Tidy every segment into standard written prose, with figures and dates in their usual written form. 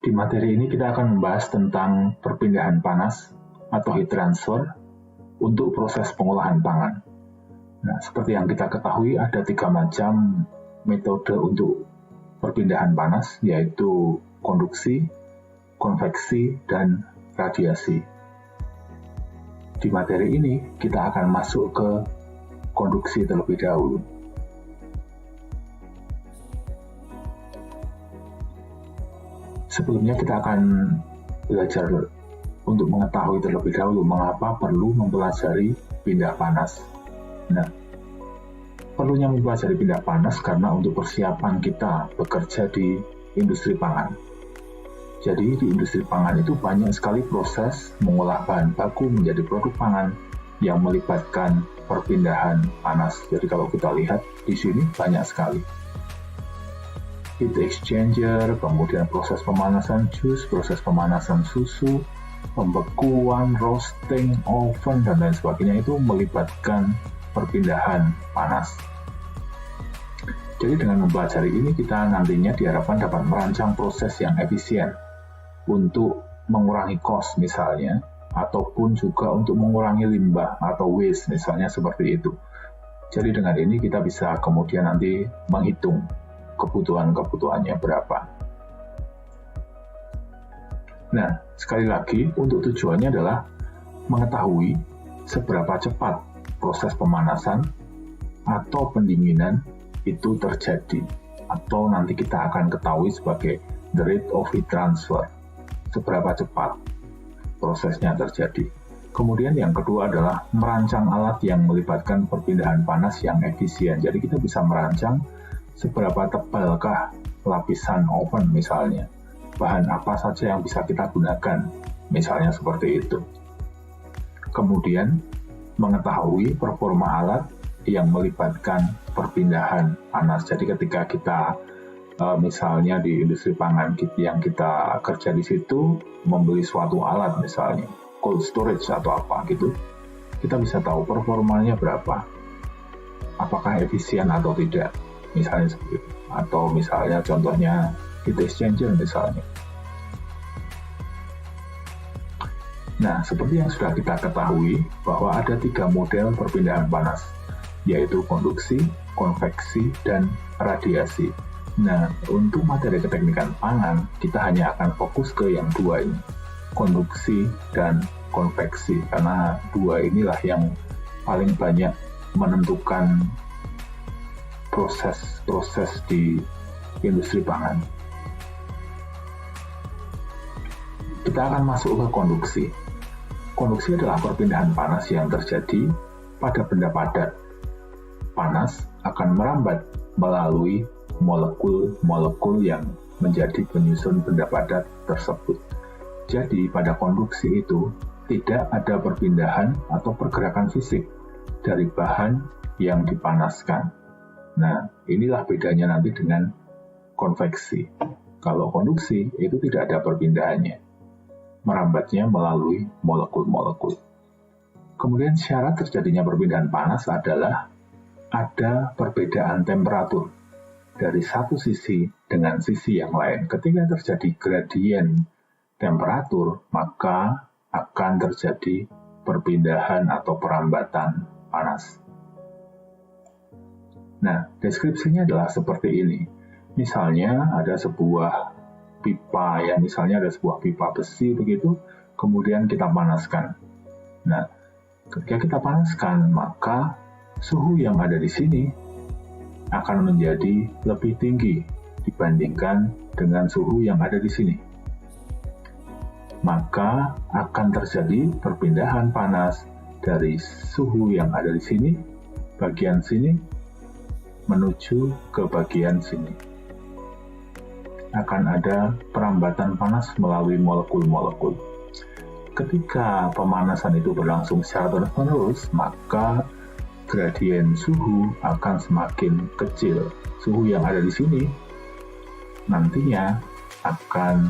Di materi ini kita akan membahas tentang perpindahan panas atau heat transfer untuk proses pengolahan pangan. Nah, seperti yang kita ketahui ada 3 macam metode untuk perpindahan panas, yaitu konduksi, konveksi, dan radiasi. Di materi ini kita akan masuk ke konduksi terlebih dahulu. Sebelumnya kita akan belajar untuk mengetahui terlebih dahulu mengapa perlu mempelajari pindah panas. Nah, perlunya mempelajari pindah panas karena untuk persiapan kita bekerja di industri pangan. Jadi di industri pangan itu banyak sekali proses mengolah bahan baku menjadi produk pangan yang melibatkan perpindahan panas. Jadi kalau kita lihat di sini banyak sekali. Heat exchanger, kemudian proses pemanasan jus, proses pemanasan susu, pembekuan, roasting, oven, dan lain sebagainya itu melibatkan perpindahan panas. Jadi dengan mempelajari ini kita nantinya diharapkan dapat merancang proses yang efisien untuk mengurangi cost misalnya, ataupun juga untuk mengurangi limbah atau waste misalnya seperti itu. Jadi dengan ini kita bisa kemudian nanti menghitung kebutuhannya berapa. Nah, sekali lagi untuk tujuannya adalah mengetahui seberapa cepat proses pemanasan atau pendinginan itu terjadi, atau nanti kita akan ketahui sebagai the rate of heat transfer, seberapa cepat prosesnya terjadi. Kemudian yang kedua adalah merancang alat yang melibatkan perpindahan panas yang efisien. Jadi kita bisa merancang seberapa tebalkah lapisan oven misalnya, bahan apa saja yang bisa kita gunakan, misalnya seperti itu. Kemudian mengetahui performa alat yang melibatkan perpindahan panas. Jadi ketika kita misalnya di industri pangan yang kita kerja di situ membeli suatu alat misalnya cold storage atau apa gitu, kita bisa tahu performanya berapa, apakah efisien atau tidak, misalnya seperti itu. Atau misalnya contohnya heat exchanger misalnya. Nah, seperti yang sudah kita ketahui bahwa ada 3 model perpindahan panas, yaitu konduksi, konveksi, dan radiasi. Nah, untuk materi keteknikan pangan, kita hanya akan fokus ke yang 2 ini, konduksi dan konveksi, karena 2 inilah yang paling banyak menentukan proses di industri pangan. Kita akan masuk ke konduksi. Konduksi adalah perpindahan panas yang terjadi pada benda padat. Panas akan merambat melalui molekul-molekul yang menjadi penyusun benda padat tersebut. Jadi pada konduksi itu tidak ada perpindahan atau pergerakan fisik dari bahan yang dipanaskan. Nah, inilah bedanya nanti dengan konveksi. Kalau konduksi itu tidak ada perpindahannya, merambatnya melalui molekul-molekul. Kemudian syarat terjadinya perpindahan panas adalah ada perbedaan temperatur dari satu sisi dengan sisi yang lain. Ketika terjadi gradien temperatur, maka akan terjadi perpindahan atau perambatan panas. Nah, deskripsinya adalah seperti ini. Misalnya ada sebuah pipa, ya misalnya ada sebuah pipa besi begitu, kemudian kita panaskan. Nah, ketika kita panaskan, maka suhu yang ada di sini akan menjadi lebih tinggi dibandingkan dengan suhu yang ada di sini. Maka akan terjadi perpindahan panas dari suhu yang ada di sini, bagian sini, menuju ke bagian sini. Akan ada perambatan panas melalui molekul-molekul. Ketika pemanasan itu berlangsung secara terus-menerus, maka gradien suhu akan semakin kecil. Suhu yang ada di sini nantinya akan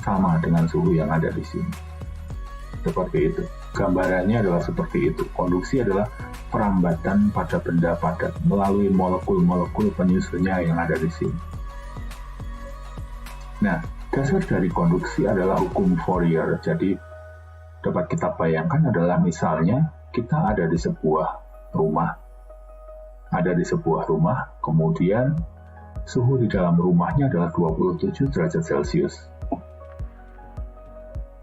sama dengan suhu yang ada di sini. Seperti itu. Gambarannya adalah seperti itu. Konduksi adalah perambatan pada benda padat melalui molekul-molekul penyusunnya yang ada di sini. Nah, dasar dari konduksi adalah hukum Fourier. Jadi, dapat kita bayangkan adalah misalnya kita ada di sebuah rumah. Kemudian suhu di dalam rumahnya adalah 27 derajat Celcius.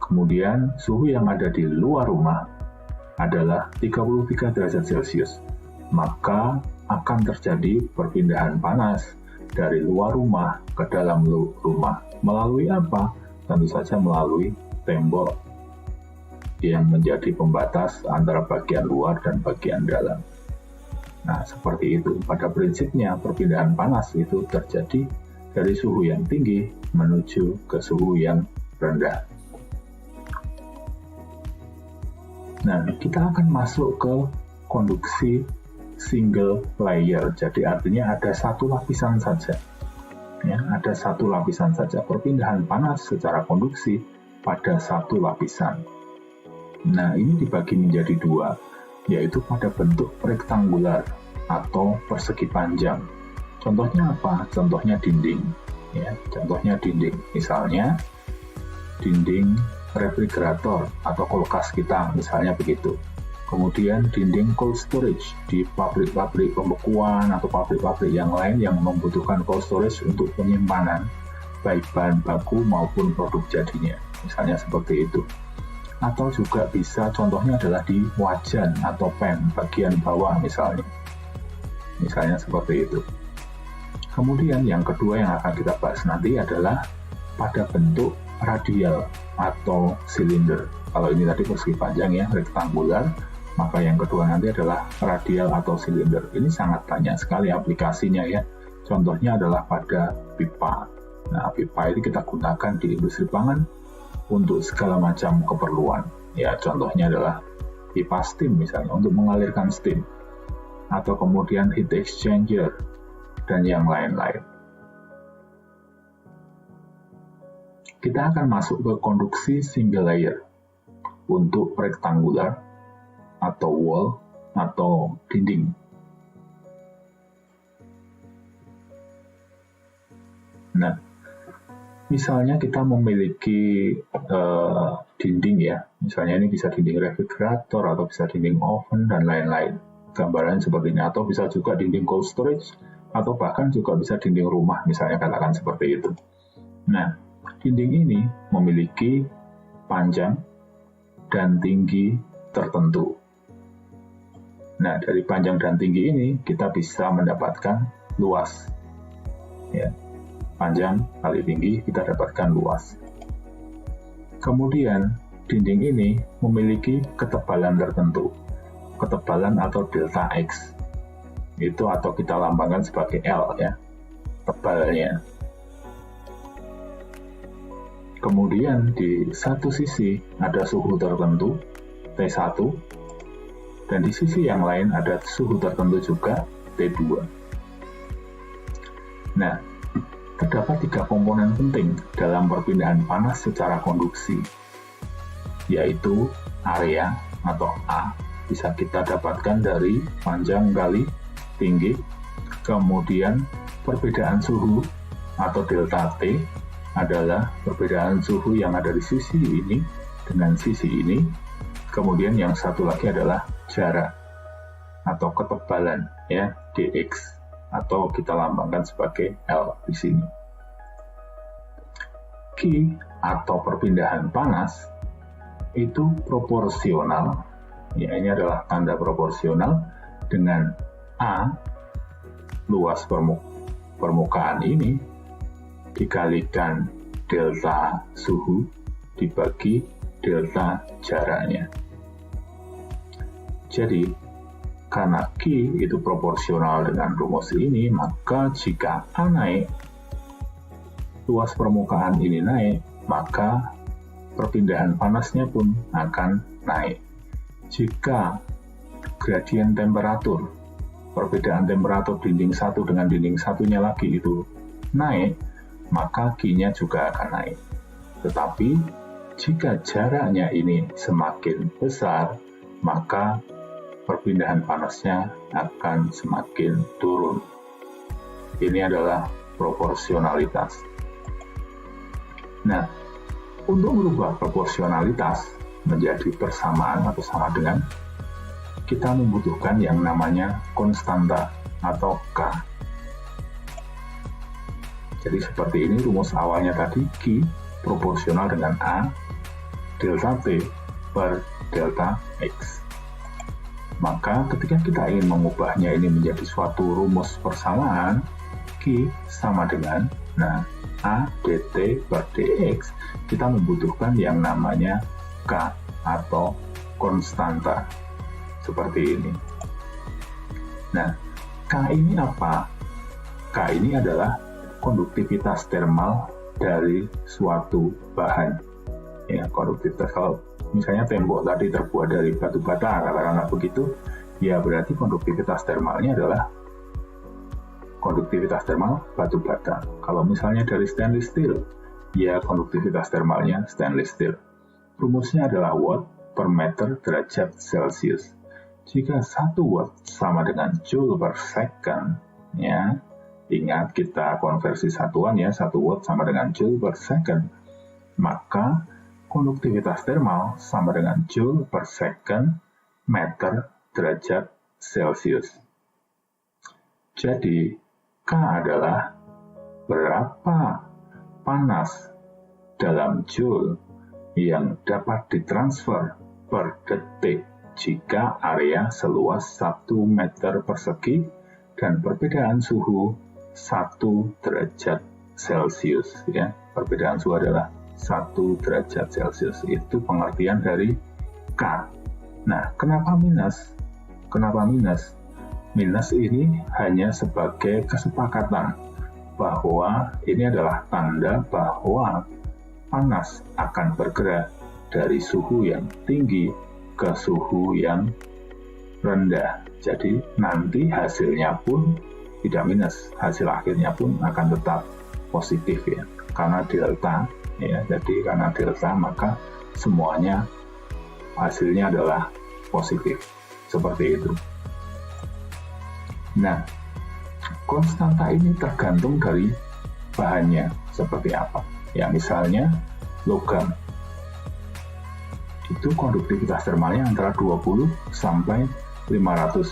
Kemudian suhu yang ada di luar rumah adalah 33 derajat Celcius. Maka akan terjadi perpindahan panas dari luar rumah ke dalam rumah. Melalui apa? Tentu saja melalui tembok yang menjadi pembatas antara bagian luar dan bagian dalam. Nah, seperti itu. Pada prinsipnya, perpindahan panas itu terjadi dari suhu yang tinggi menuju ke suhu yang rendah. Nah, kita akan masuk ke konduksi single layer. Jadi artinya ada satu lapisan saja. Ya, ada satu lapisan saja. Perpindahan panas secara konduksi pada satu lapisan. Nah, ini dibagi menjadi dua, yaitu pada bentuk rektangular atau persegi panjang. Contohnya apa? Contohnya dinding. Ya, contohnya dinding. Misalnya dinding refrigerator atau kulkas kita, misalnya begitu. Kemudian dinding cold storage di pabrik-pabrik pembekuan atau pabrik-pabrik yang lain yang membutuhkan cold storage untuk penyimpanan baik bahan baku maupun produk jadinya. Misalnya seperti itu. Atau juga bisa contohnya adalah di wajan atau pen bagian bawah misalnya seperti itu. Kemudian yang kedua yang akan kita bahas nanti adalah pada bentuk radial atau silinder. Kalau ini tadi persegi panjang ya, rektangular, maka yang kedua nanti adalah radial atau silinder. Ini sangat banyak sekali aplikasinya ya. Contohnya adalah pada pipa. Nah, pipa ini kita gunakan di industri pangan untuk segala macam keperluan. Ya, contohnya adalah pipa steam misalnya untuk mengalirkan steam, atau kemudian heat exchanger dan yang lain-lain. Kita akan masuk ke konduksi single layer untuk rektangular atau wall atau dinding. Nah, misalnya kita memiliki dinding ya, misalnya ini bisa dinding refrigerator atau bisa dinding oven dan lain-lain. Gambaran seperti ini, atau bisa juga dinding cold storage, atau bahkan juga bisa dinding rumah, misalnya katakan seperti itu. Nah, dinding ini memiliki panjang dan tinggi tertentu. Nah, dari panjang dan tinggi ini kita bisa mendapatkan luas. Ya. Panjang kali tinggi kita dapatkan luas. Kemudian dinding ini memiliki ketebalan tertentu, ketebalan atau delta X itu atau kita lambangkan sebagai L ya, tebalnya. Kemudian di satu sisi ada suhu tertentu T1 dan di sisi yang lain ada suhu tertentu juga T2. Nah, terdapat 3 komponen penting dalam perpindahan panas secara konduksi, yaitu area atau A, bisa kita dapatkan dari panjang kali tinggi, kemudian perbedaan suhu atau delta T adalah perbedaan suhu yang ada di sisi ini dengan sisi ini, kemudian yang satu lagi adalah jarak atau ketebalan ya, dx, atau kita lambangkan sebagai L di sini. Q atau perpindahan panas itu proporsional, ya ini adalah tanda proporsional dengan A, luas permukaan ini dikalikan delta suhu dibagi delta jaraknya. Jadi karena Q itu proporsional dengan rumus ini, maka jika A naik, luas permukaan ini naik, maka perpindahan panasnya pun akan naik. Jika gradien temperatur, perbedaan temperatur dinding satu dengan dinding satunya lagi itu naik, maka Q-nya juga akan naik. Tetapi jika jaraknya ini semakin besar, maka perpindahan panasnya akan semakin turun. Ini adalah proporsionalitas. Nah, untuk merubah proporsionalitas menjadi persamaan atau sama dengan, kita membutuhkan yang namanya konstanta atau K. Jadi seperti ini rumus awalnya tadi, Q proporsional dengan A delta T per delta X. Maka ketika kita ingin mengubahnya ini menjadi suatu rumus persamaan, Q sama dengan, A dt per dx, kita membutuhkan yang namanya K atau konstanta. Seperti ini. Nah, K ini apa? K ini adalah konduktivitas termal dari suatu bahan. Ya, konduktivitas, kalau misalnya tembok tadi terbuat dari batu bata, katakanlah begitu, ya berarti konduktivitas termalnya adalah konduktivitas termal batu bata. Kalau misalnya dari stainless steel, ya konduktivitas termalnya stainless steel. Rumusnya adalah watt per meter derajat Celcius. Jika 1 watt sama dengan joule per second, ya, ingat kita konversi satuan ya, 1 watt sama dengan joule per second, maka konduktivitas termal sama dengan joule per second meter derajat Celcius. Jadi, K adalah berapa panas dalam joule yang dapat ditransfer per detik jika area seluas 1 meter persegi dan perbedaan suhu 1 derajat Celcius, ya. Perbedaan suhu adalah 1 derajat Celcius. Itu pengertian dari K. Nah, kenapa minus? Kenapa minus? Minus ini hanya sebagai kesepakatan bahwa ini adalah tanda bahwa panas akan bergerak dari suhu yang tinggi ke suhu yang rendah. Jadi nanti hasilnya pun tidak minus, hasil akhirnya pun akan tetap positif ya, karena delta ya. Jadi karena delta maka semuanya hasilnya adalah positif, seperti itu. Nah, konstanta ini tergantung dari bahannya seperti apa. Ya, misalnya logam itu konduktivitas termalnya antara 20 sampai 500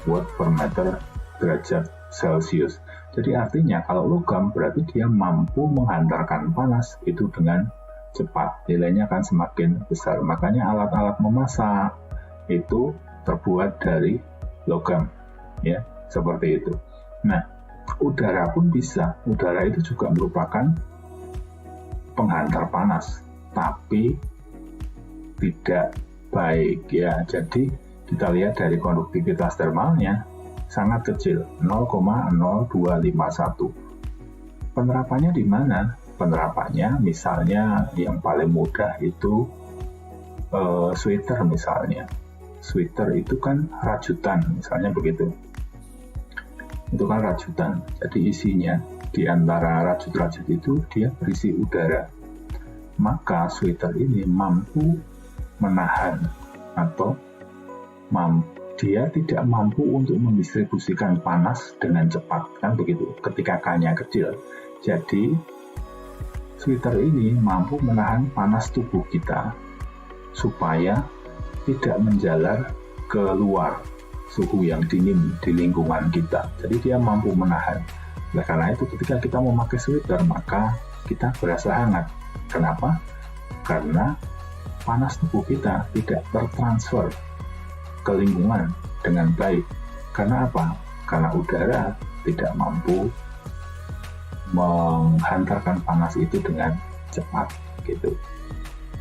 watt per meter derajat Celcius. Jadi artinya kalau logam berarti dia mampu menghantarkan panas itu dengan cepat. Nilainya akan semakin besar. Makanya alat-alat memasak itu terbuat dari logam. Ya, seperti itu. Nah, udara pun bisa. Udara itu juga merupakan penghantar panas, tapi tidak baik ya. Jadi kita lihat dari konduktivitas termalnya sangat kecil, 0,0251. Penerapannya di mana? Penerapannya misalnya yang paling mudah itu sweater misalnya. Sweater itu kan rajutan misalnya begitu. Itu kan rajutan. Jadi isinya di antara rajut-rajut itu dia berisi udara. Maka sweater ini mampu menahan atau dia tidak mampu untuk mendistribusikan panas dengan cepat, kan begitu, ketika K-nya kecil. Jadi sweater ini mampu menahan panas tubuh kita supaya tidak menjalar ke luar suhu yang dingin di lingkungan kita. Jadi dia mampu menahan. Nah, karena itu ketika kita memakai sweater maka kita berasa hangat. Kenapa? Karena panas tubuh kita tidak tertransfer ke lingkungan dengan baik. Karena apa? Karena udara tidak mampu menghantarkan panas itu dengan cepat gitu.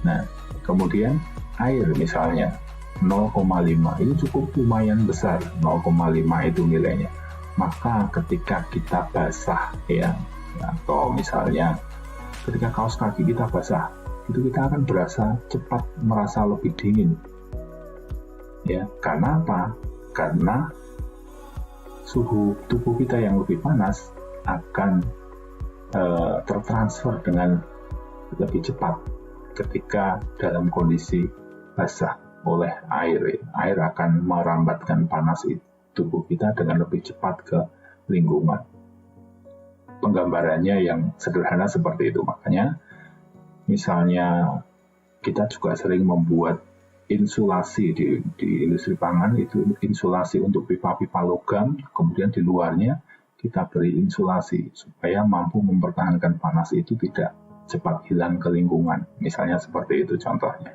Nah, kemudian air misalnya 0,5 ini cukup lumayan besar, 0,5 itu nilainya. Maka ketika kita basah ya, atau misalnya ketika kaos kaki kita basah, itu kita akan cepat merasa lebih dingin. Ya, karena apa? Karena suhu tubuh kita yang lebih panas akan tertransfer dengan lebih cepat ketika dalam kondisi basah oleh air. Air akan merambatkan panas tubuh kita dengan lebih cepat ke lingkungan. penggambarannya yang sederhana seperti itu. Makanya misalnya kita juga sering membuat insulasi di industri pangan, itu insulasi untuk pipa-pipa logam, kemudian di luarnya kita beri insulasi supaya mampu mempertahankan panas itu tidak cepat hilang ke lingkungan. Misalnya seperti itu contohnya.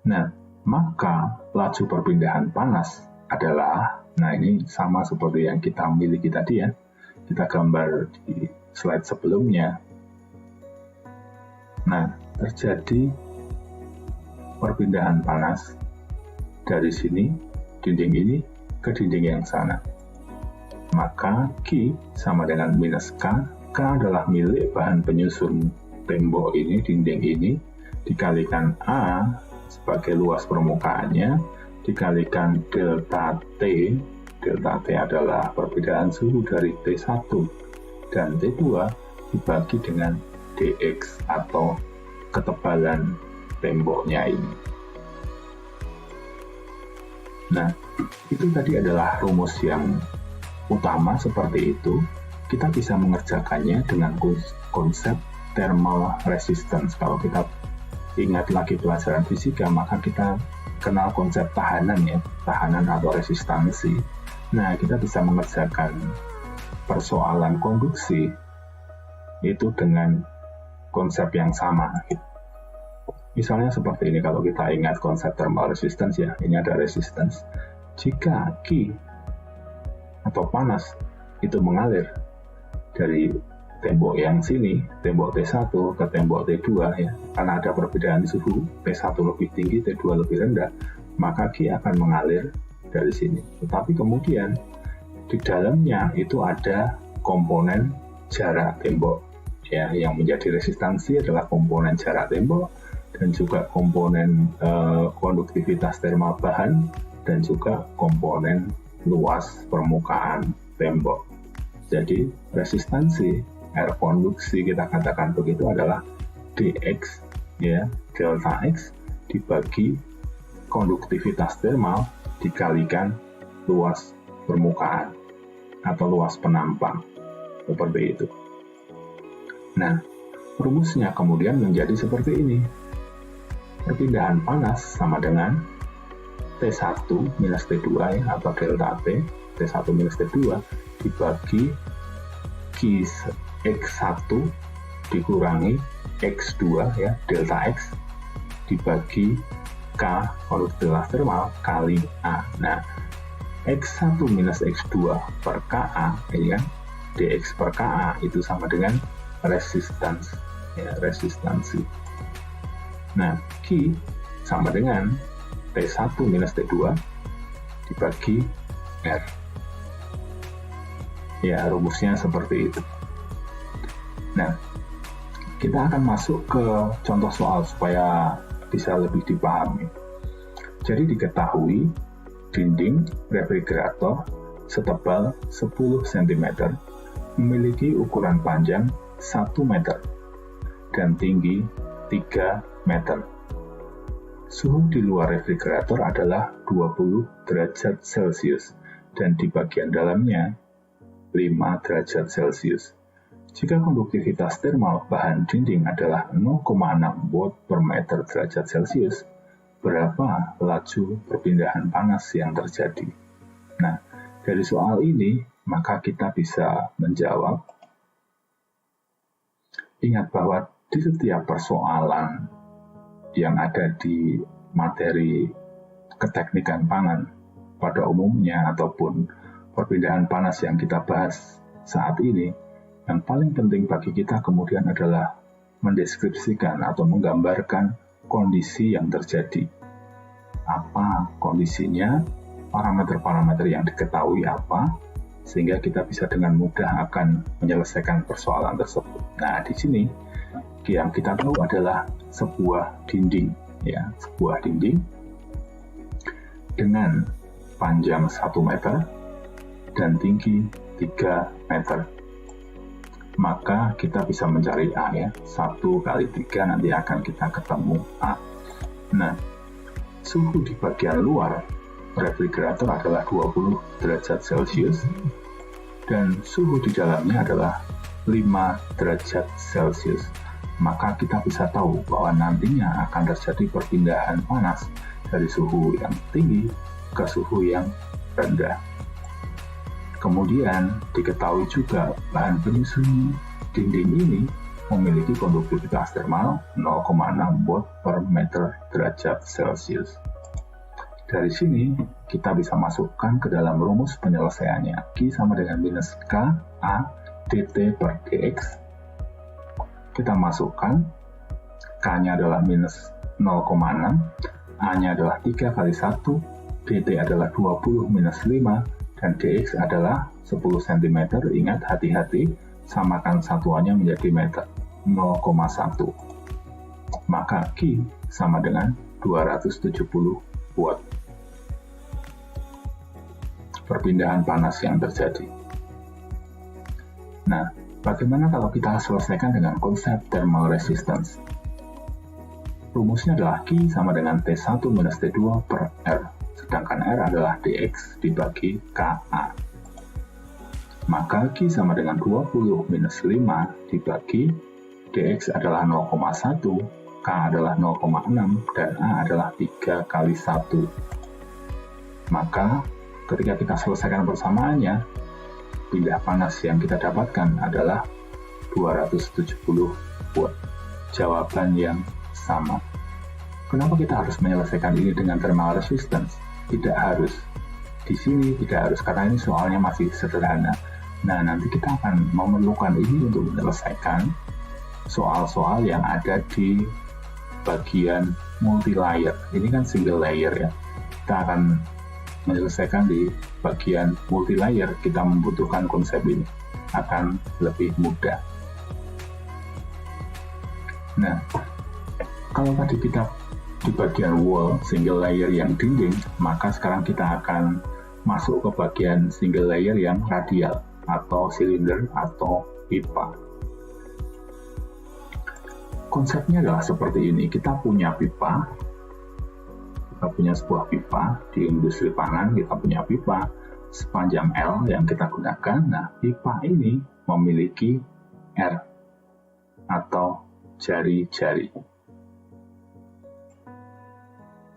Nah, maka laju perpindahan panas adalah, nah ini sama seperti yang kita miliki tadi ya, kita gambar di slide sebelumnya. Nah, terjadi perpindahan panas dari sini, dinding ini, ke dinding yang sana. Maka Q sama dengan minus K. K adalah milik bahan penyusun tembok ini, dinding ini, dikalikan A sebagai luas permukaannya, dikalikan delta T. Delta T adalah perbedaan suhu dari T1 dan T2 dibagi dengan dx atau ketebalan temboknya ini. Nah, itu tadi adalah rumus yang utama seperti itu. Kita bisa mengerjakannya dengan konsep thermal resistance. Kalau kita ingat lagi pelajaran fisika, maka kita kenal konsep tahanan ya, tahanan atau resistansi. Nah, kita bisa mengerjakan persoalan konduksi itu dengan konsep yang sama. Misalnya seperti ini, kalau kita ingat konsep thermal resistance ya, ini ada resistance. Jika Q atau panas itu mengalir dari tembok yang sini, tembok T1 ke tembok T2 ya, karena ada perbedaan suhu, T1 lebih tinggi, T2 lebih rendah, maka Q akan mengalir dari sini. Tetapi kemudian di dalamnya itu ada komponen jarak tembok ya, yang menjadi resistansi adalah komponen jarak tembok dan juga komponen konduktivitas termal bahan dan juga komponen luas permukaan tembok. Jadi resistansi air konduksi, kita katakan begitu, adalah dx ya, delta x dibagi konduktivitas termal dikalikan luas permukaan atau luas penampang, seperti itu. Nah, rumusnya kemudian menjadi seperti ini. Perpindahan panas sama dengan T1 minus T2 ya, atau delta T, T1 minus T2 dibagi X1 dikurangi X2 ya, delta X dibagi K konduktivitas termal kali A. Nah, X1 minus X2 per KA ya, dx per KA itu sama dengan resistance ya, resistansi. Nah, Q sama dengan T1 minus T2 dibagi R. Ya, rumusnya seperti itu. Nah, kita akan masuk ke contoh soal supaya bisa lebih dipahami. Jadi diketahui dinding refrigerator setebal 10 cm memiliki ukuran panjang 1 meter dan tinggi 3 meter. Suhu di luar refrigerator adalah 20 derajat Celcius dan di bagian dalamnya 5 derajat Celcius. Jika konduktivitas termal bahan dinding adalah 0,6 watt per meter derajat Celcius, berapa laju perpindahan panas yang terjadi? Nah, dari soal ini, maka kita bisa menjawab. Ingat bahwa di setiap persoalan yang ada di materi keteknikan pangan pada umumnya ataupun perpindahan panas yang kita bahas saat ini, yang paling penting bagi kita kemudian adalah mendeskripsikan atau menggambarkan kondisi yang terjadi. Apa kondisinya, parameter-parameter yang diketahui apa, sehingga kita bisa dengan mudah akan menyelesaikan persoalan tersebut. Nah, di sini yang kita tahu adalah sebuah dinding, ya, sebuah dinding dengan panjang 1 meter dan tinggi 3 meter. Maka kita bisa mencari A ya, 1 kali 3 nanti akan kita ketemu A. Nah, suhu di bagian luar refrigerator adalah 20 derajat Celcius dan suhu di dalamnya adalah 5 derajat Celcius. Maka kita bisa tahu bahwa nantinya akan terjadi perpindahan panas dari suhu yang tinggi ke suhu yang rendah. Kemudian diketahui juga bahan penyusun dinding ini memiliki konduktivitas termal 0,6 volt per meter derajat Celcius. Dari sini kita bisa masukkan ke dalam rumus penyelesaiannya. Q sama dengan minus K A dt per dx. Kita masukkan, K-nya adalah minus 0,6, A-nya adalah 3 kali 1, dt adalah 20 minus 5, dan dx adalah 10 cm. Ingat, hati-hati, samakan satuannya menjadi meter, 0,1. Maka Q sama dengan 270 watt. Perpindahan panas yang terjadi. Nah, bagaimana kalau kita selesaikan dengan konsep thermal resistance? Rumusnya adalah Q sama dengan T1 minus T2 per R, sedangkan R adalah dx dibagi KA. Maka Q sama dengan 20 minus 5 dibagi dx adalah 0,1, K adalah 0,6, dan A adalah 3 kali 1. Maka ketika kita selesaikan persamaannya, pindah panas yang kita dapatkan adalah 270 watt. Jawaban yang sama. Kenapa kita harus menyelesaikan ini dengan thermal resistance? Tidak harus. Di sini tidak harus, karena ini soalnya masih sederhana. Nah, nanti kita akan memerlukan ini untuk menyelesaikan soal-soal yang ada di bagian multi-layer. Ini kan single layer ya. Kita akan menyelesaikan di bagian multi-layer, kita membutuhkan konsep ini. Akan lebih mudah. Nah, kalau tadi kita di bagian wall, single layer yang dinding, maka sekarang kita akan masuk ke bagian single layer yang radial, atau silinder, atau pipa. Konsepnya adalah seperti ini, kita punya pipa, kita punya sebuah pipa di industri pangan, kita punya pipa sepanjang L yang kita gunakan. Nah, pipa ini memiliki R atau jari-jari.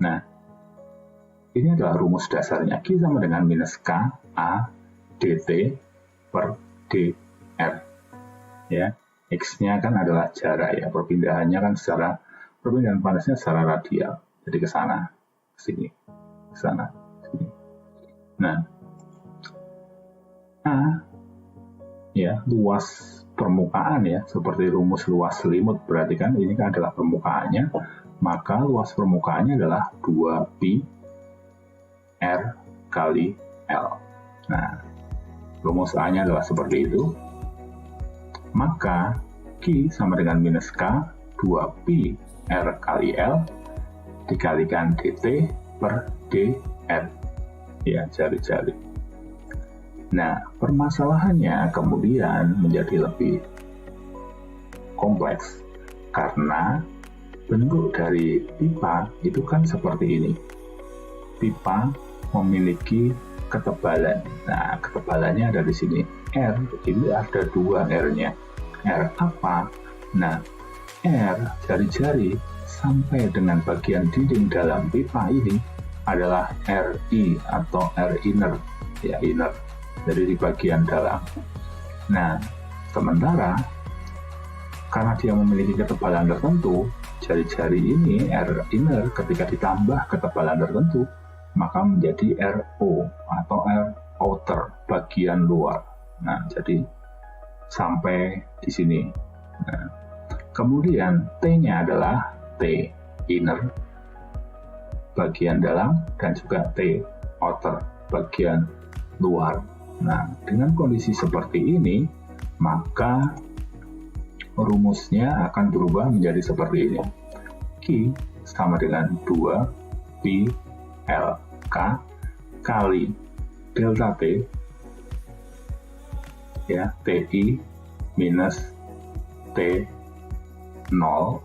Nah, ini adalah rumus dasarnya. Q sama dengan minus K A dt per dr. Ya, X-nya kan adalah jarak ya, perpindahan panasnya secara radial. Jadi ke sana, ke sini, ke sana, ke sini. Nah, A ya, luas permukaan ya, seperti rumus luas selimut, berarti kan ini kan adalah permukaannya, maka luas permukaannya adalah 2pi R kali L. Nah, rumus A-nya adalah seperti itu. Maka Q sama dengan minus K 2pi R kali L dikalikan dt per dr. Ya, jari-jari. Nah, permasalahannya kemudian menjadi lebih kompleks karena bentuk dari pipa itu kan seperti ini. Pipa memiliki ketebalan. Nah, ketebalannya ada di sini. R, ini ada 2 R-nya. R apa? Nah, R, jari-jari, sampai dengan bagian dinding dalam pipa ini adalah RI atau R inner. Ya, inner. Jadi di bagian dalam. Nah, sementara karena dia memiliki ketebalan tertentu, jari-jari ini R inner ketika ditambah ketebalan tertentu, maka menjadi RO atau R outer, bagian luar. Nah, jadi sampai di sini. Nah, kemudian T-nya adalah T inner, bagian dalam, dan juga T outer, bagian luar. Nah, dengan kondisi seperti ini, maka rumusnya akan berubah menjadi seperti ini. Q sama dengan 2pi L K kali delta T, ya, TI minus T0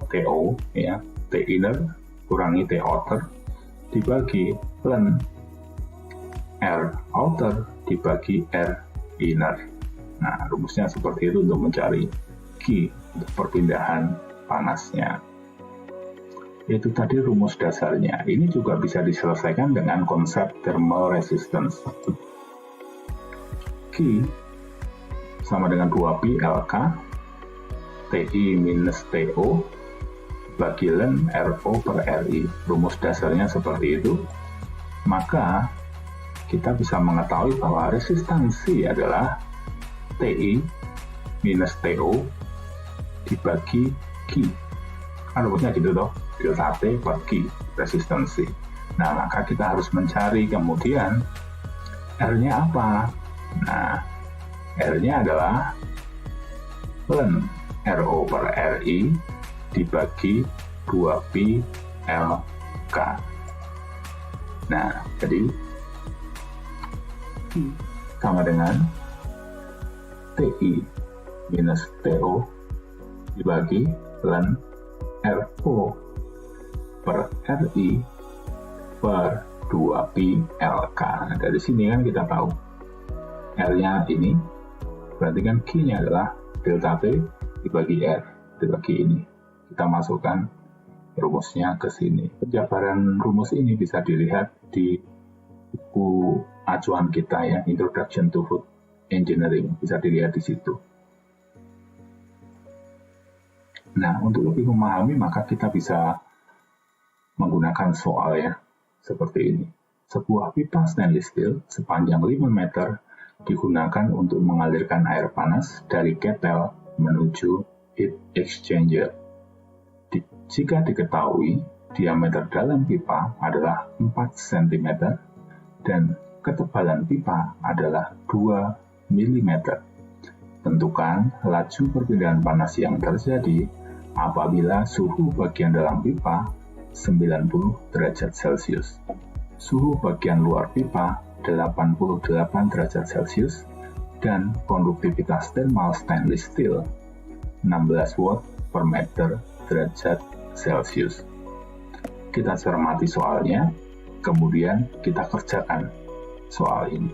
TO, ya, T inner kurangi T outer dibagi ln R outer dibagi R inner. Nah, rumusnya seperti itu untuk mencari Q untuk perpindahan panasnya. Itu tadi rumus dasarnya. Ini juga bisa diselesaikan dengan konsep thermal resistance. Q sama dengan 2pi LK TI minus TO bagi ln RO per RI. Rumus dasarnya seperti itu. Maka kita bisa mengetahui bahwa resistansi adalah TI minus TO dibagi Q. Kan rumusnya gitu toh, delta T per Q, resistansi. Nah, maka kita harus mencari kemudian R-nya apa? Nah, R-nya adalah ln RO per RI dibagi 2pi LK. Nah, jadi sama dengan TI minus TO dibagi ln RO per RI per 2pi LK. Nah, dari sini kan kita tahu R-nya ini, berarti kan Q-nya adalah delta T dibagi R, dibagi ini. Kita masukkan rumusnya ke sini. Penjabaran rumus ini bisa dilihat di buku acuan kita ya, Introduction to Food Engineering, bisa dilihat di situ. Nah, untuk lebih memahami maka kita bisa menggunakan soal ya, seperti ini. Sebuah pipa stainless steel sepanjang 5 meter digunakan untuk mengalirkan air panas dari ketel menuju heat exchanger. Jika diketahui diameter dalam pipa adalah 4 cm dan ketebalan pipa adalah 2 mm, tentukan laju perpindahan panas yang terjadi apabila suhu bagian dalam pipa 90 derajat Celcius, suhu bagian luar pipa 88 derajat Celcius, dan konduktivitas thermal stainless steel 16 watt per meter derajat Celcius. Kita cermati soalnya, kemudian kita kerjakan soal ini.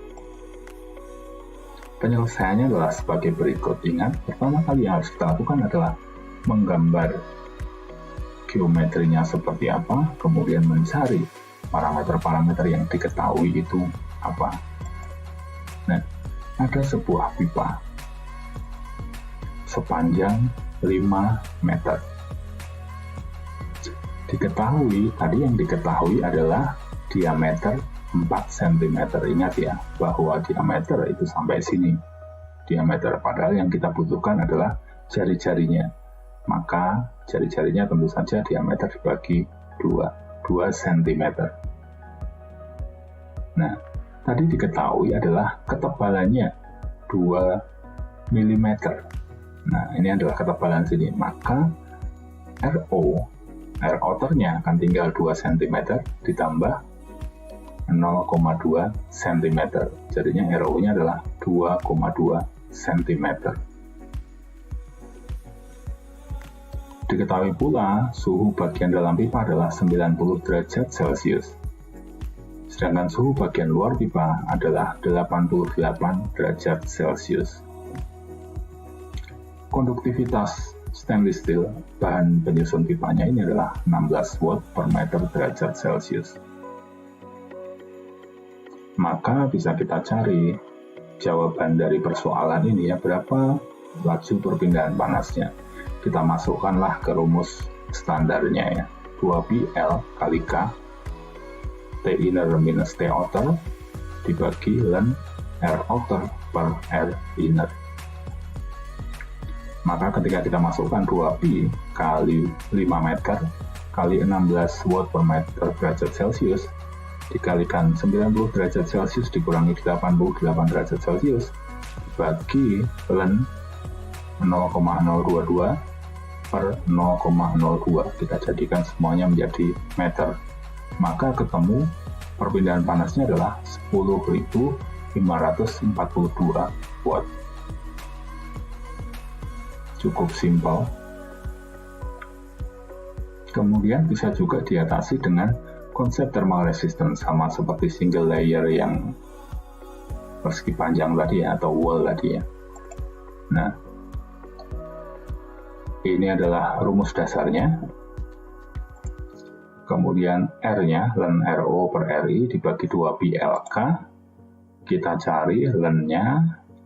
Penyelesaiannya adalah sebagai berikut. Ingat, pertama kali yang harus kita lakukan adalah menggambar geometrinya seperti apa, kemudian mencari parameter-parameter yang diketahui itu apa. Nah, ada sebuah pipa sepanjang 5 meter. Tadi yang diketahui adalah diameter 4 cm. Ingat ya, bahwa diameter itu sampai sini. Diameter, padahal yang kita butuhkan adalah jari-jarinya. Maka jari-jarinya tentu saja diameter dibagi 2 cm. Nah, tadi diketahui adalah ketebalannya 2 mm. Nah, ini adalah ketebalan sini. Maka air outernya akan tinggal 2 cm ditambah 0,2 cm. Jadinya RO-nya adalah 2,2 cm. Diketahui pula suhu bagian dalam pipa adalah 90 derajat Celcius. Sedangkan suhu bagian luar pipa adalah 88 derajat Celcius. Konduktivitas stainless steel, bahan penyusun pipanya ini adalah 16 watt per meter derajat Celcius. Maka bisa kita cari jawaban dari persoalan ini ya, berapa laju perpindahan panasnya. Kita masukkanlah ke rumus standarnya ya, 2pi L kali K T inner minus T outer dibagi ln R outer per R inner. Maka ketika kita masukkan 2pi kali 5 meter kali 16 watt per meter derajat Celcius dikalikan 90 derajat Celcius dikurangi 88 derajat Celcius bagi ln 0,022 per 0,02, kita jadikan semuanya menjadi meter. Maka ketemu perpindahan panasnya adalah 10.542 watt. Cukup simpel. Kemudian bisa juga diatasi dengan konsep thermal resistance, sama seperti single layer yang persegi panjang tadi ya, atau wall tadi ya. Nah, ini adalah rumus dasarnya. Kemudian R-nya, ln RO per RI dibagi 2 pi LK. Kita cari ln-nya,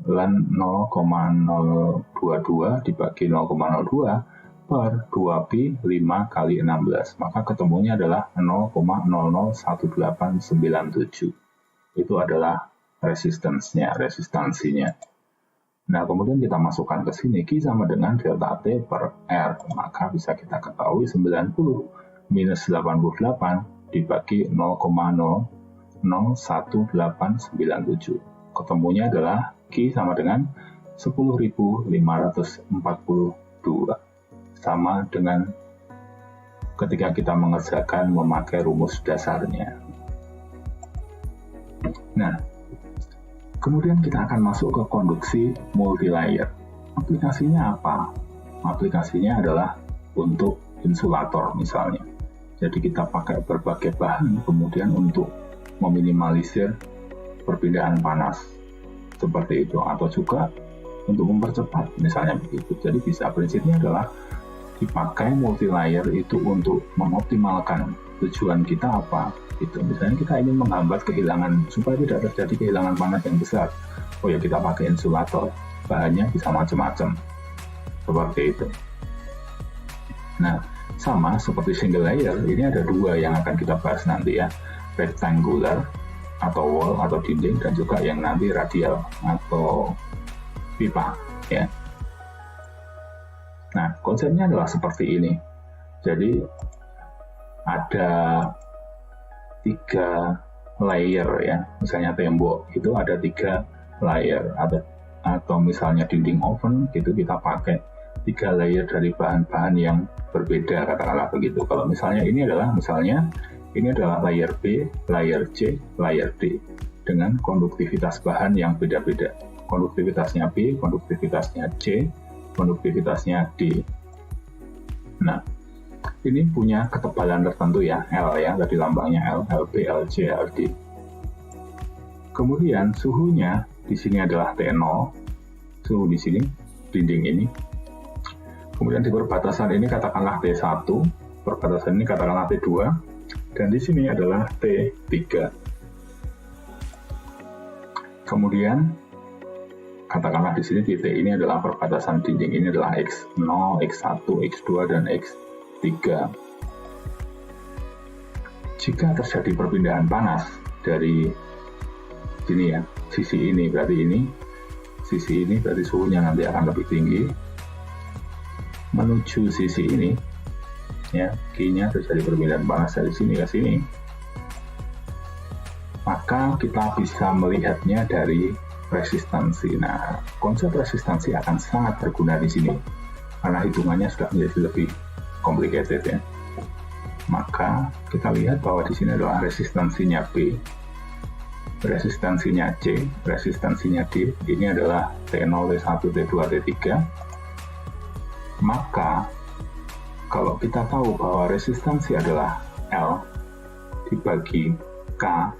ln 0,022 dibagi 0,02 per 2 pi 5 kali 16. Maka ketemunya adalah 0,001897. Itu adalah resistansinya. Nah, kemudian kita masukkan ke sini, Q sama dengan delta T per R. Maka bisa kita ketahui 90 minus 88 dibagi 0,001897. Ketemunya adalah Q sama dengan 10.542. Sama dengan ketika kita mengerjakan memakai rumus dasarnya. Nah, kemudian kita akan masuk ke konduksi multilayer. Aplikasinya apa? Aplikasinya adalah untuk insulator misalnya. Jadi kita pakai berbagai bahan kemudian untuk meminimalisir perpindahan panas seperti itu, atau juga untuk mempercepat misalnya begitu. Jadi bisa prinsipnya adalah dipakai multilayer itu untuk mengoptimalkan tujuan kita apa gitu. Misalnya kita ingin menghambat kehilangan supaya tidak terjadi kehilangan panas yang besar. Oh ya, kita pakai insulator. Bahannya bisa macam-macam seperti itu. Nah, sama seperti single layer, ini ada dua yang akan kita bahas nanti ya, rectangular atau wall atau dinding, dan juga yang nanti radial atau pipa ya. Nah, konsepnya adalah seperti ini. Jadi ada 3 layer ya, misalnya tembok itu ada 3 layer, atau misalnya dinding oven gitu, kita pakai 3 layer dari bahan-bahan yang berbeda, katakanlah begitu. Kalau misalnya ini adalah layer B, layer C, layer D dengan konduktivitas bahan yang beda-beda. Konduktivitasnya B, konduktivitasnya C, konduktivitasnya D. Nah, ini punya ketebalan tertentu ya, L ya, tadi lambangnya L, LB, LC, LD. Kemudian suhunya di sini adalah T0, suhu di sini, dinding ini. Kemudian di perbatasan ini katakanlah T1, perbatasan ini katakanlah T2, dan di sini adalah T3. Kemudian katakanlah di sini titik ini adalah perbatasan dinding, ini adalah X0, X1, X2, dan X3. Jika terjadi perpindahan panas dari sini ya, sisi ini berarti suhunya nanti akan lebih tinggi menuju sisi ini ya, Q-nya terjadi perpindahan panas dari sini ke sini. Maka kita bisa melihatnya dari resistansi. Nah, konsep resistansi akan sangat berguna di sini karena hitungannya sudah menjadi lebih complicated ya. Maka kita lihat bahwa di sini adalah resistansinya B, resistansinya C, resistansinya D. Ini adalah T0, T1, T2, T3. Maka kalau kita tahu bahwa resistansi adalah L dibagi K,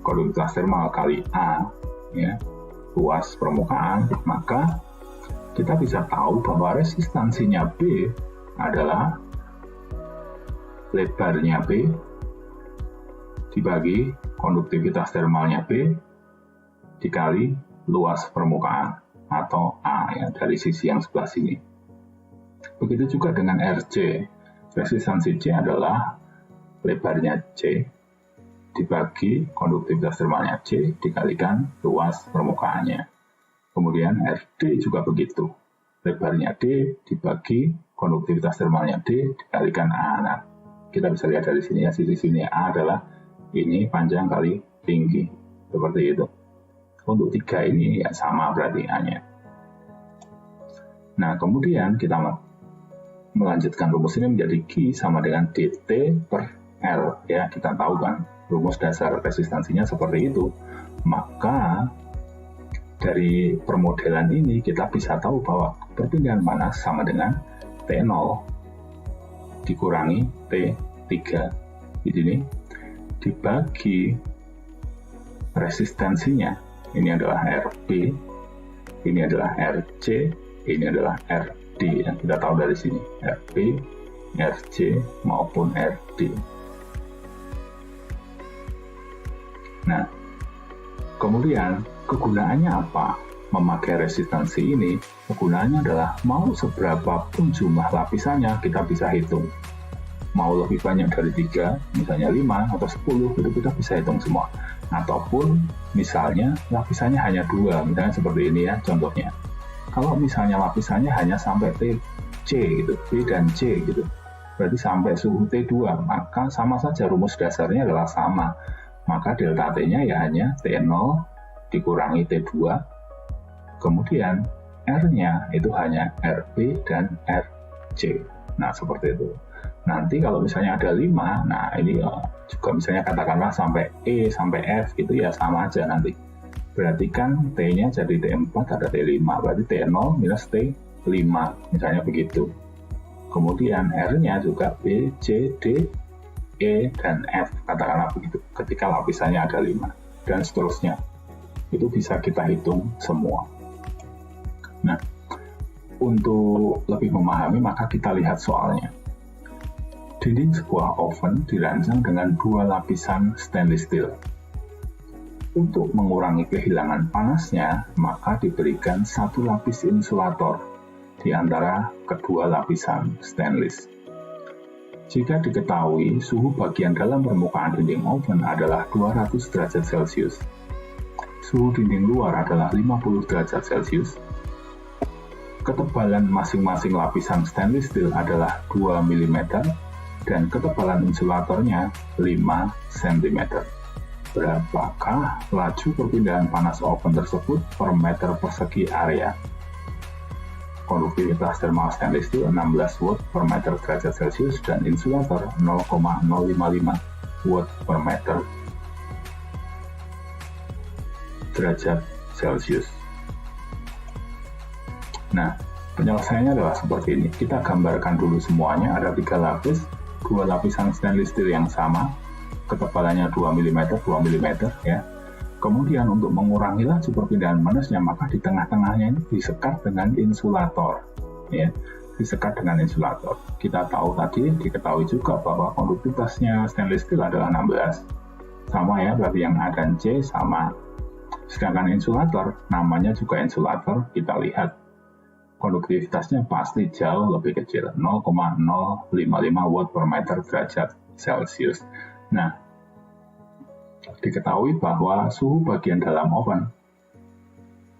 konduktivitas termal, kali A ya, luas permukaan, maka kita bisa tahu bahwa resistansinya B adalah lebarnya B dibagi konduktivitas termalnya B dikali luas permukaan atau A ya, dari sisi yang sebelah sini. Begitu juga dengan RC, resistansi C adalah lebarnya C dibagi konduktivitas termalnya C dikalikan luas permukaannya. Kemudian RD juga begitu, lebarnya D dibagi konduktivitas termalnya D dikalikan A. Nah, kita bisa lihat dari sini ya, sisi sini A adalah ini panjang kali tinggi, seperti itu. Untuk 3 ini ya sama berarti A-nya. Nah, kemudian kita melanjutkan rumus ini menjadi Q sama dengan dt per L ya, kita tahu kan rumus dasar resistansinya seperti itu. Maka dari permodelan ini kita bisa tahu bahwa perpindahan panas sama dengan T0 dikurangi T3 di sini dibagi resistansinya, ini adalah RB ini adalah RC, ini adalah RD yang kita tahu dari sini, RP, RC maupun RD. Nah, kemudian kegunaannya apa? Memakai resistansi ini, kegunaannya adalah mau seberapa pun jumlah lapisannya kita bisa hitung. Mau lebih banyak dari 3, misalnya 5 atau 10, itu kita bisa hitung semua. Ataupun misalnya lapisannya hanya 2, misalnya seperti ini ya contohnya. Kalau misalnya lapisannya hanya sampai TC gitu, B dan C gitu, berarti sampai suhu T2, maka sama saja rumus dasarnya adalah sama. Maka delta T-nya ya hanya T0 dikurangi T2, kemudian R-nya itu hanya RB dan RC. Nah, seperti itu. Nanti kalau misalnya ada 5, nah ini juga misalnya katakanlah sampai E, sampai F, itu ya sama aja nanti. Berarti kan T-nya jadi T4, ada T5, berarti T0 minus T5, misalnya begitu. Kemudian R-nya juga B, C, D, E, dan F, katakanlah begitu, ketika lapisannya ada 5, dan seterusnya. Itu bisa kita hitung semua. Nah, untuk lebih memahami, maka kita lihat soalnya. Dinding sebuah oven dirancang dengan 2 lapisan stainless steel. Untuk mengurangi kehilangan panasnya, maka diberikan 1 lapis insulator di antara kedua lapisan stainless. Jika diketahui suhu bagian dalam permukaan dinding oven adalah 200 derajat Celcius, suhu dinding luar adalah 50 derajat Celcius, ketebalan masing-masing lapisan stainless steel adalah 2 mm, dan ketebalan insulatornya 5 cm. Berapakah laju perpindahan panas oven tersebut per meter persegi area? Konduktivitas thermal stainless steel 16 watt per meter derajat Celcius dan insulator 0,055 watt per meter derajat Celcius. Nah, penyelesaiannya adalah seperti ini. Kita gambarkan dulu semuanya, ada 3 lapis, 2 lapisan stainless steel yang sama, ketebalannya 2 mm, 2 mm ya. Kemudian untuk mengurangi laju perpindahan panasnya, maka di tengah-tengahnya ini disekat dengan insulator ya, disekat dengan insulator. Kita tahu tadi, diketahui juga bahwa konduktivitasnya stainless steel adalah 16. Sama ya, berarti yang A dan C sama. Sedangkan insulator, namanya juga insulator, kita lihat konduktivitasnya pasti jauh lebih kecil, 0,055 watt per meter derajat Celcius. Nah, diketahui bahwa suhu bagian dalam oven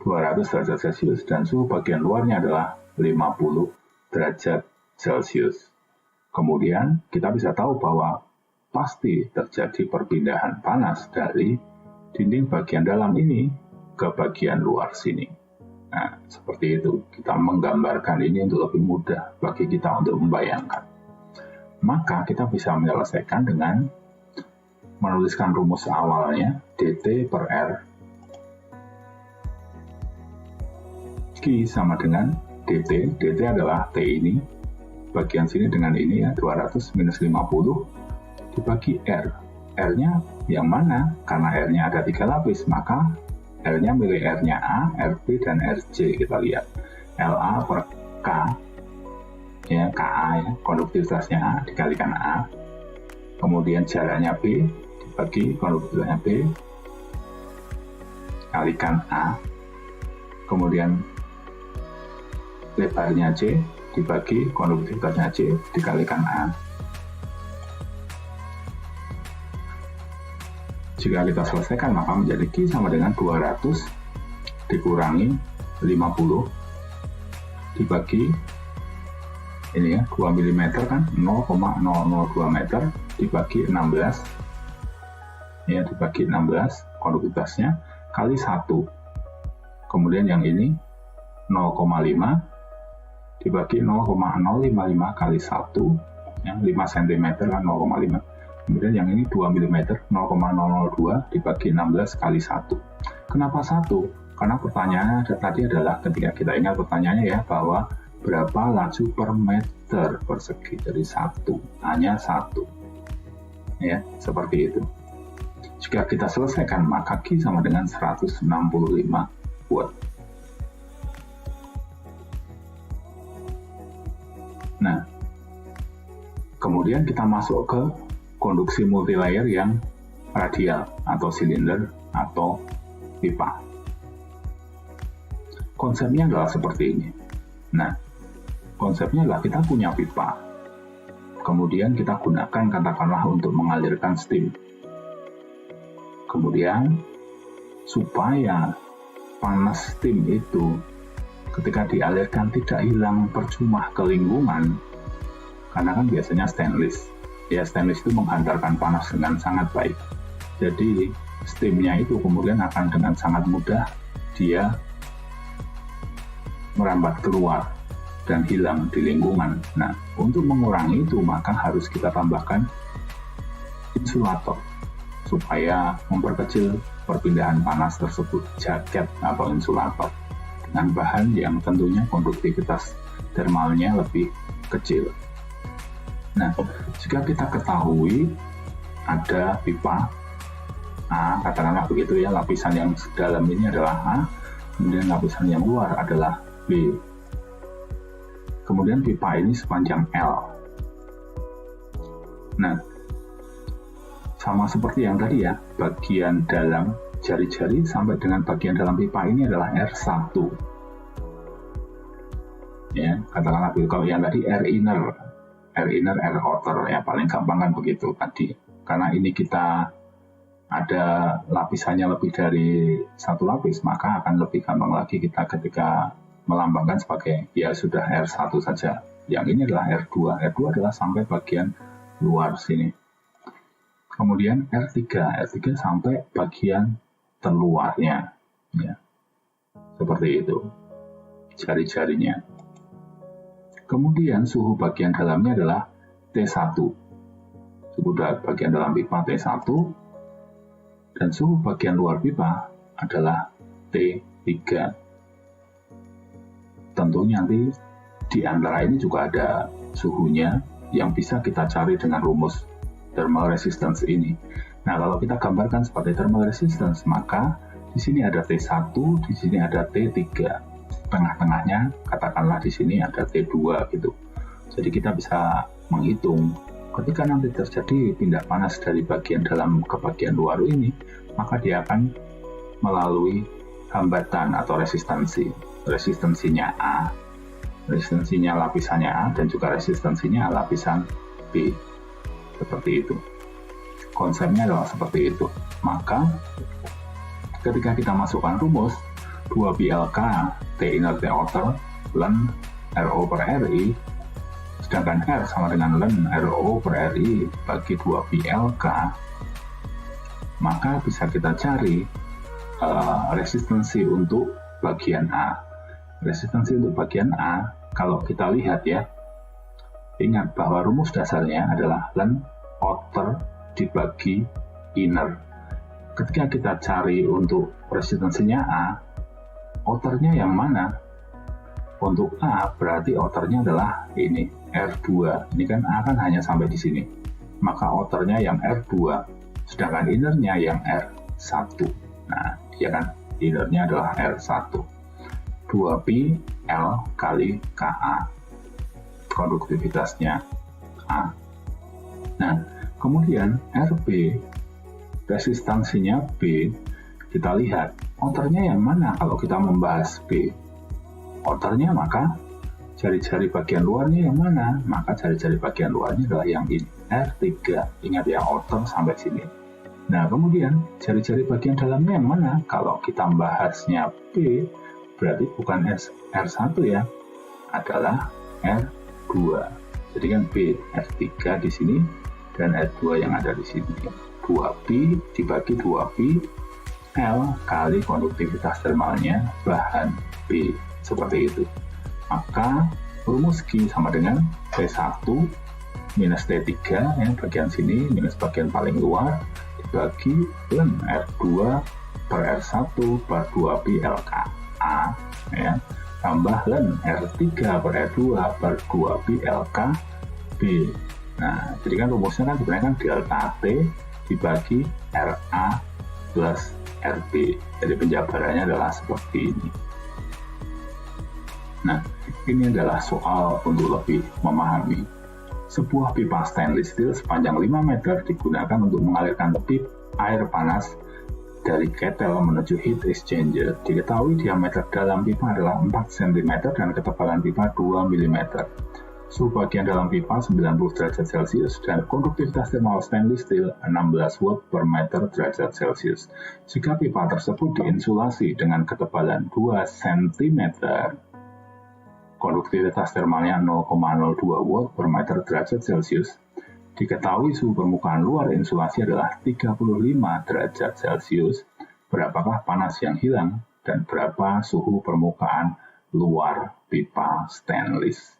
200 derajat Celcius dan suhu bagian luarnya adalah 50 derajat Celcius. Kemudian kita bisa tahu bahwa pasti terjadi perpindahan panas dari dinding bagian dalam ini ke bagian luar sini. Nah, seperti itu. Kita menggambarkan ini untuk lebih mudah bagi kita untuk membayangkan. Maka kita bisa menyelesaikan dengan menuliskan rumus awalnya, dt per R Q sama dengan dt. Dt adalah T ini, bagian sini dengan ini ya, 200 minus 50 dibagi R. R-nya yang mana? Karena R-nya ada 3 lapis, maka L-nya milik R-nya A, RB, dan RC. Kita lihat LA per K ya, KA ya, konduktivitasnya A dikalikan A, kemudian jaraknya B dibagi konduktivitasnya B kalikan A, kemudian lebarnya C dibagi konduktivitasnya C dikalikan A. Jika kita selesaikan, maka menjadi Q sama dengan 200 dikurangi 50 dibagi ini ya, 2 mm kan, 0,002 meter dibagi 16 ya, dibagi 16 konduktivitasnya kali 1. Kemudian yang ini 0,5 dibagi 0,055 kali 1 ya, 5 cm kan 0,5. Kemudian yang ini 2 mm, 0,002 dibagi 16 kali 1. Kenapa 1? Karena pertanyaannya tadi adalah, ketika kita ingat pertanyaannya ya, bahwa berapa laju per meter persegi, jadi 1, hanya 1. Ya, seperti itu. Jika kita selesaikan, maka Q sama dengan 165 watt. Nah, kemudian kita masuk ke konduksi multilayer yang radial atau silinder atau pipa. Konsepnya adalah seperti ini. Nah, konsepnya adalah kita punya pipa. Kemudian kita gunakan katakanlah untuk mengalirkan steam. Kemudian supaya panas steam itu ketika dialirkan tidak hilang percuma ke lingkungan, karena kan biasanya stainless. Ya, stainless itu menghantarkan panas dengan sangat baik. Jadi steamnya itu kemudian akan dengan sangat mudah dia merambat keluar dan hilang di lingkungan. Nah, untuk mengurangi itu maka harus kita tambahkan insulator supaya memperkecil perpindahan panas tersebut, jaket atau insulator dengan bahan yang tentunya konduktivitas termalnya lebih kecil. Nah, jika kita ketahui ada pipa A, katakanlah begitu ya, lapisan yang dalam ini adalah A, kemudian lapisan yang luar adalah B. Kemudian pipa ini sepanjang L. Nah, sama seperti yang tadi ya, bagian dalam jari-jari sampai dengan bagian dalam pipa ini adalah R1. Ya, katakanlah kalau yang tadi R inner, R outer, ya paling gampang kan begitu tadi. Karena ini kita ada lapisannya lebih dari satu lapis, maka akan lebih gampang lagi kita ketika melambangkan sebagai ya sudah R1 saja. Yang ini adalah R2. R2 adalah sampai bagian luar sini. Kemudian R3 sampai bagian terluarnya. Ya. Seperti itu. Jari-jarinya. Kemudian suhu bagian dalamnya adalah T1. Suhu bagian dalam pipa T1 dan suhu bagian luar pipa adalah T3. Tentunya nanti di antara ini juga ada suhunya yang bisa kita cari dengan rumus thermal resistance ini. Nah, kalau kita gambarkan sebagai thermal resistance, maka di sini ada T1, di sini ada T3. Tengah-tengahnya katakanlah di sini ada T2 gitu. Jadi kita bisa menghitung ketika nanti terjadi pindah panas dari bagian dalam ke bagian luar ini, maka dia akan melalui hambatan atau resistensinya A, resistensinya lapisannya A, dan juga resistensinya lapisan B. Seperti itu. Konsepnya adalah seperti itu. Maka ketika kita masukkan rumus 2PLK T inner T outer ln RO per RI, sedangkan R sama dengan ln RO per RI bagi 2PLK, maka bisa kita cari resistensi untuk bagian A. Resistensi untuk bagian A, kalau kita lihat ya, ingat bahwa rumus dasarnya adalah ln outer dibagi inner. Ketika kita cari untuk resistensinya A, outernya yang mana? Untuk A berarti outernya adalah ini R2. Ini kan A kan hanya sampai di sini. Maka outernya yang R2, sedangkan innernya yang R1. Nah, ya kan, innernya adalah R1. 2pi L kali Ka, konduktivitasnya A. Nah, kemudian RB, resistansinya B, kita lihat outernya yang mana kalau kita membahas B. Outernya maka jari-jari bagian luarnya yang mana? Maka jari-jari bagian luarnya adalah yang ini, R3. Ingat ya, outer sampai sini. Nah, kemudian jari-jari bagian dalamnya yang mana? Kalau kita membahasnya B, berarti bukan R1 ya, adalah R2. Jadi kan B, R3 di sini, dan R2 yang ada di sini. 2pi dibagi 2pi L kali konduktivitas termalnya bahan B. Seperti itu. Maka rumus Q sama dengan T1 minus T3 yang bagian sini minus bagian paling luar dibagi ln R2 per R1 per 2pi LKA ya, tambah ln R3 per R2 per 2pi LKB. Nah, jadi kan rumusnya kan sebenarnya kan delta T dibagi RA plus RB. Jadi penjabarannya adalah seperti ini. Nah, Ini adalah soal untuk lebih memahami. Sebuah pipa stainless steel sepanjang 5 meter digunakan untuk mengalirkan tepik air panas dari ketel menuju heat exchanger. Diketahui diameter dalam pipa adalah 4 cm dan ketebalan pipa 2 mm. Suhu bagian dalam pipa 90 derajat Celcius dan konduktivitas thermal stainless steel 16 watt per meter derajat Celcius. Jika pipa tersebut diinsulasi dengan ketebalan 2 cm, konduktivitas termalnya 0,02 watt per meter derajat Celcius. Diketahui suhu permukaan luar insulasi adalah 35 derajat Celcius. Berapakah panas yang hilang dan berapa suhu permukaan luar pipa stainless?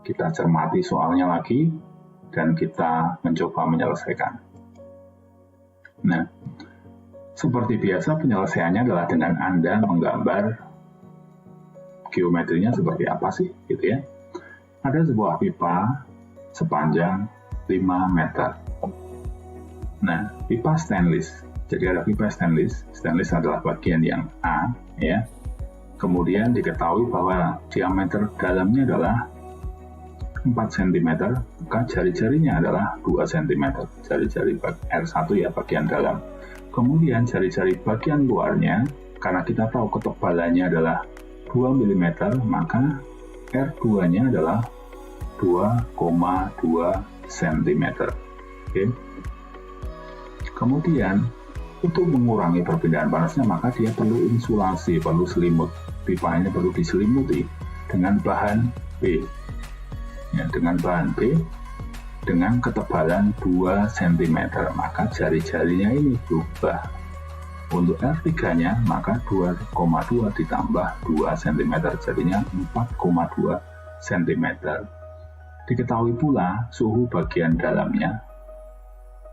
Kita cermati soalnya lagi dan kita mencoba menyelesaikan. Nah, seperti biasa penyelesaiannya adalah dengan Anda menggambar geometrinya seperti apa sih, gitu ya. Ada sebuah pipa sepanjang 5 meter. Nah, pipa stainless. Jadi ada pipa stainless. Stainless adalah bagian yang A, ya. Kemudian diketahui bahwa diameter dalamnya adalah 4 cm, maka jari-jarinya adalah 2 cm. Jari-jari R1 ya, bagian dalam. Kemudian jari-jari bagian luarnya, karena kita tahu ketebalannya adalah 2 mm, maka R2-nya adalah 2,2 cm. Oke. Kemudian, untuk mengurangi perpindahan panasnya, maka dia perlu insulasi, perlu selimut. Pipa ini perlu diselimuti dengan bahan B. Ya, dengan bahan B dengan ketebalan 2 cm, maka jari-jarinya ini berubah. Untuk R3-nya, maka 2,2 ditambah 2 cm, jadinya 4,2 cm. Diketahui pula suhu bagian dalamnya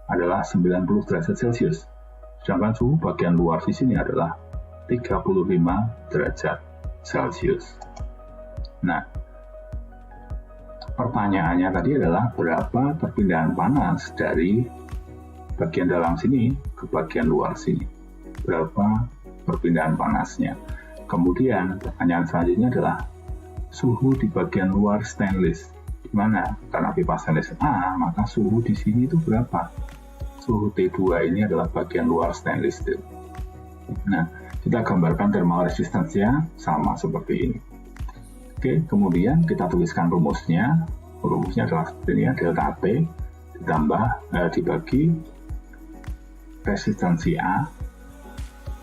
adalah 90 derajat Celcius, sedangkan suhu bagian luar di sini adalah 35 derajat Celcius. Nah, pertanyaannya tadi adalah berapa perpindahan panas dari bagian dalam sini ke bagian luar sini. Berapa perpindahan panasnya. Kemudian pertanyaan selanjutnya adalah suhu di bagian luar stainless. Gimana? Karena pipa stainless A, maka suhu di sini itu berapa? Suhu T2 ini adalah bagian luar stainless steel. Nah, kita gambarkan thermal resistance-nya sama seperti ini. Oke, kemudian kita tuliskan rumusnya. Rumusnya adalah seperti ini ya, delta T ditambah dibagi resistansi A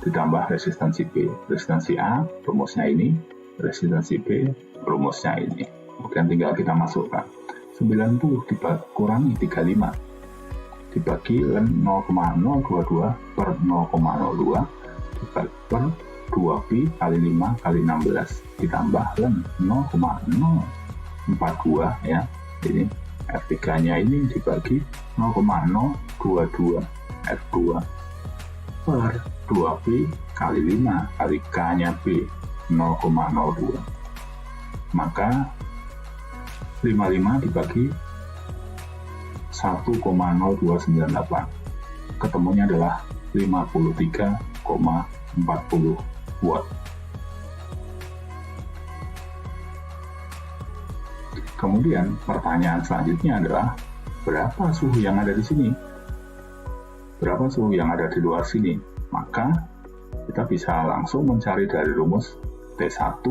ditambah resistansi B. Resistansi A rumusnya ini, resistansi B rumusnya ini. Kemudian tinggal kita masukkan 90 dikurangi 35 dibagi 0,022 per 0,02 dibagi per 2pi kali 5 kali 16 ditambah ln 0,042 ya. Ini R3-nya ini dibagi 0,022 F2 per 2pi kali 5 kali K-nya B 0,02. Maka 55 dibagi 1,0298. Ketemunya adalah 53,40 watt. Kemudian pertanyaan selanjutnya adalah berapa suhu yang ada di sini? Berapa suhu yang ada di luar sini? Maka kita bisa langsung mencari dari rumus T1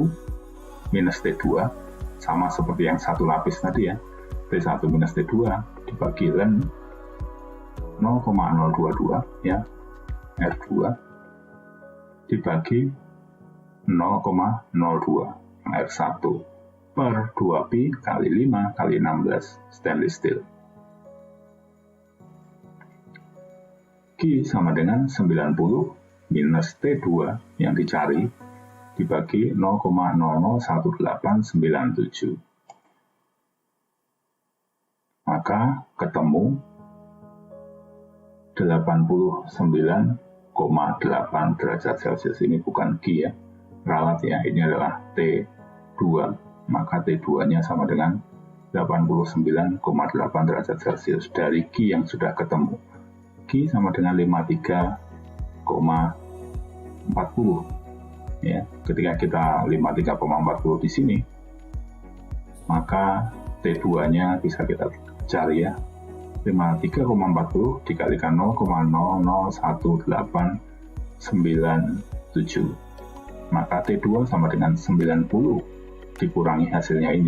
minus T2 sama seperti yang satu lapis tadi ya. T1 minus T2 dibagi ln 0,022 ya, R2 dibagi 0,02 R1 per 2pi kali 5 kali 16 stainless steel. Q sama dengan 90 minus T2 yang dicari dibagi 0,001897. Maka ketemu 89,8 derajat Celcius. Ini bukan Q ya, ralat ya, ini adalah T2. Maka T2-nya sama dengan 89,8 derajat Celcius dari Q yang sudah ketemu. Q sama dengan 53,40 ya. Ketika kita 53,40 di sini, maka T2-nya bisa kita cari ya. 53,40 dikalikan 0,001897. Maka T2 sama dengan 90 dikurangi hasilnya ini.